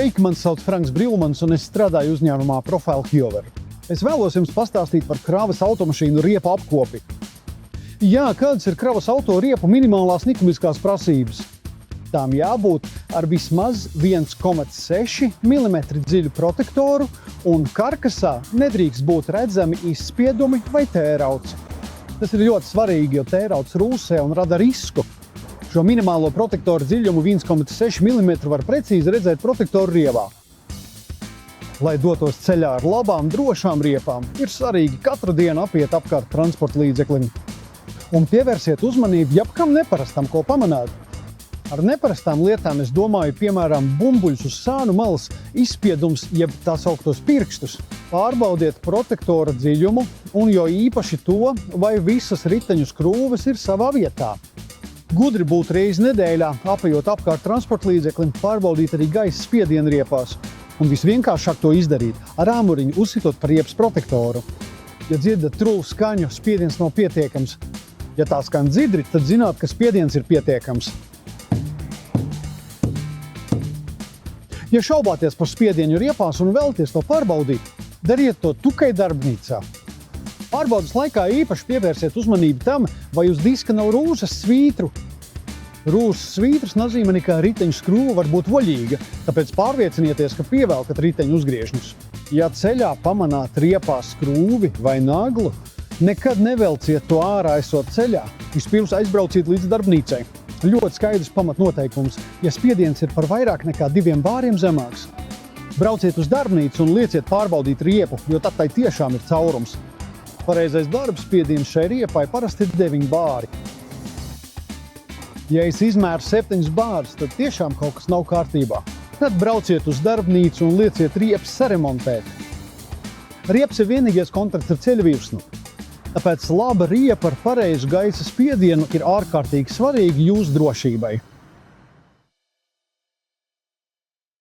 Sveiki, mani sauc Franks Brilmans un es strādāju uzņēmumā Profile Hjover. Es vēlos jums pastāstīt par kravas automašīnu riepu apkopi. Jā, kādas ir kravas auto riepu minimālās likumiskās prasības? Tām jābūt ar vismaz 1,6 mm dziļu protektoru un karkasā nedrīkst būt redzami izspiedumi vai tērauci. Tas ir ļoti svarīgi, jo tērauts rūsē un rada risku. Šo minimālo protektoru dziļumu 1,6 mm var precīzi redzēt protektoru rievā. Lai dotos ceļā ar labām, drošām riepām, ir svarīgi katru dienu apiet apkārt transporta līdzeklim. Un pievērsiet uzmanību jebkam neparastam, ko pamanāt. Ar neparastām lietām es domāju, piemēram, bumbuļus uz sānu malas, izspiedums, jeb tā sauktos pirkstus. Pārbaudiet protektora dziļumu un jo īpaši to, vai visas riteņu skrūves ir savā vietā. Gudri būtu reizi nedēļā, apejot apkārt transporta līdzeklim, pārbaudīt arī gaisa spiedienu riepās. Un visvienkāršāk to izdarīt ar āmuriņu uzsitot par riepas protektoru. Ja dzirdat trulu skaņu, spiediens nav pietiekams. Ja tā skan dzidri, tad zināt, ka spiediens ir pietiekams. Ja šaubāties par spiedienu riepās un vēlaties to pārbaudīt, dariet to tukai darbnīcā. Pārbaudas laikā īpaši pievērsiet uzmanību tam, vai uz diska nav rūsas svītru. Rūsas svītras nozīmē, ka riteņu skrūve var būt voļīga, tāpēc pārliecinieties, ka pievelkat riteņu uzgriežņus. Ja ceļā pamanāt riepā skrūvi vai naglu, nekad nevelciet to ārā esot ceļā. Vispirms aizbrauciet līdz darbnīcai. Ļoti skaidrs pamatnoteikums, ja spiediens ir par vairāk nekā 2 bāriem zemāks. Brauciet uz darbnīcu un lieciet pārbaudīt riepu, jo tad tai tiešām ir caurums. Pareizais darbspiediens šai riepai parasti ir 9 bāri. Ja es izmēru 7 bārus, tad tiešām kaut kas nav kārtībā. Tad brauciet uz darbnīcu un lieciet riepas saremontēt. Riepas ir vienīgais kontakts ar ceļa virsmu. Tāpēc laba riepa ar pareizu gaisa spiedienu ir ārkārtīgi svarīga jūsu drošībai.